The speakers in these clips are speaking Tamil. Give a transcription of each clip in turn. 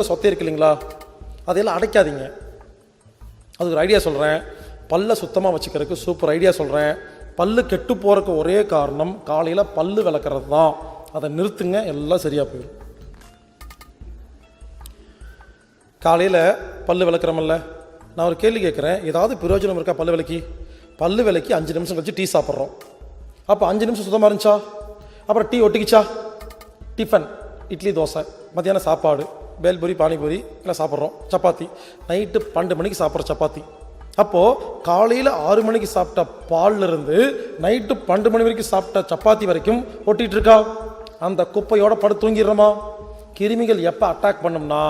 சொத்தை இருக்கு இல்லைங்களா, அதையெல்லாம் அடைக்காதீங்க. அதுக்கு ஒரு ஐடியா சொல்கிறேன். பல்லை சுத்தமாக வச்சுக்கிறதுக்கு சூப்பர் ஐடியா சொல்கிறேன். பல்லு கெட்டு போகிறதுக்கு ஒரே காரணம் காலையில் பல்லு விளக்குறது தான். அதை நிறுத்துங்க, எல்லாம் சரியாக போயிடும். காலையில் பல்லு விளக்குறோமில்ல, நான் ஒரு கேள்வி கேட்குறேன். ஏதாவது பிரயோஜனம் இருக்கா பல்லு விளக்கி? பல்லு விளக்கி 5 நிமிஷம் கழிச்சு டீ சாப்பிட்றோம். அப்போ 5 நிமிஷம் சுத்தமாக இருந்துச்சா? அப்புறம் டீ ஒட்டிக்கிச்சா? டிஃபன், இட்லி தோசை, மத்தியானம் சாப்பாடு, பேல்பூரி பானிபூரி எல்லாம் சாப்பிட்றோம். சப்பாத்தி நைட்டு 12 மணிக்கு சாப்பிட்ற சப்பாத்தி. அப்போது காலையில் 6 மணிக்கு சாப்பிட்ட பால்லிருந்து நைட்டு 12 மணி வரைக்கும் சாப்பிட்ட சப்பாத்தி வரைக்கும் ஒட்டிகிட்டு இருக்கா? அந்த குப்பையோட படுத்து தூங்கிடுறோமா? கிருமிகள் எப்போ அட்டாக் பண்ணோம்னா,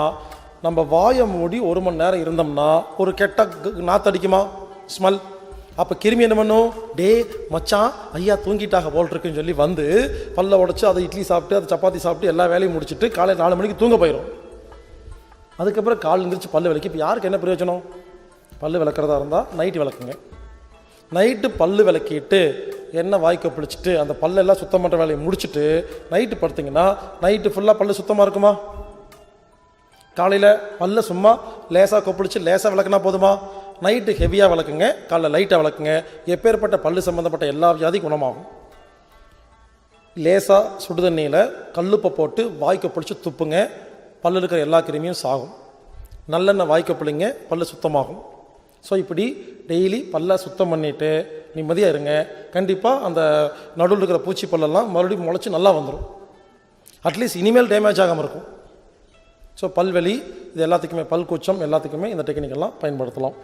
நம்ம வாயை மூடி 1 மணி நேரம் இருந்தோம்னா ஒரு கெட்ட நாத்தடிக்குமா, ஸ்மெல். அப்போ கிருமி என்ன பண்ணும்? டே மச்சான் ஐயா தூங்கிட்டாக போல் இருக்குன்னு சொல்லி வந்து பல்ல உடச்சி அதை இட்லி சாப்பிட்டு அதை சப்பாத்தி சாப்பிட்டு எல்லா வேலையும் முடிச்சுட்டு காலையில் 4 மணிக்கு தூங்க போயிடும். அதுக்கப்புறம் கால் எழுந்திரிச்சு பல்லு விளக்கி. இப்போ யாருக்கு என்ன பிரயோஜனம்? பல்லு விளக்குறதா இருந்தால் நைட்டு விளக்குங்க. நைட்டு பல்லு விளக்கிட்டு எண்ணெய் வாய்க்க பிடிச்சிட்டு அந்த பல்லெல்லாம் சுத்தம் பண்ணுற வேலையை முடிச்சுட்டு நைட்டு படுத்திங்கன்னா நைட்டு ஃபுல்லாக பல்லு சுத்தமாக இருக்குமா? காலையில் பல்ல சும்மா லேசாக கொப்பிடிச்சு லேசாக விளக்குனா போதுமா? நைட்டு ஹெவியாக விளக்குங்க, காலைல லைட்டாக விளக்குங்க. எப்பேற்பட்ட பல்லு சம்மந்தப்பட்ட எல்லா வியாதியும் குணமாகும். லேசாக சுடுதண்ணியில் கல்லுப்பை போட்டு வாய்க்க பிடிச்சி துப்புங்க, பல்லு இருக்கிற எல்லா கிருமியும் சாகும். நல்லெண்ணெய் வாய்க்க பிள்ளைங்க, பல்லு சுத்தமாகும். ஸோ இப்படி டெய்லி பல்லை சுத்தம் பண்ணிவிட்டு நிம்மதியாக இருங்க. கண்டிப்பாக அந்த நடுவில் இருக்கிற பூச்சி பல்லெல்லாம் மறுபடியும் முளைச்சி நல்லா வந்துடும். அட்லீஸ்ட் இனிமேல் டேமேஜ் ஆகாமல் இருக்கும். ஸோ பல்வலி இது எல்லாத்துக்குமே, பல் கூச்சம் எல்லாத்துக்குமே இந்த டெக்னிக்கெல்லாம் பயன்படுத்தலாம்.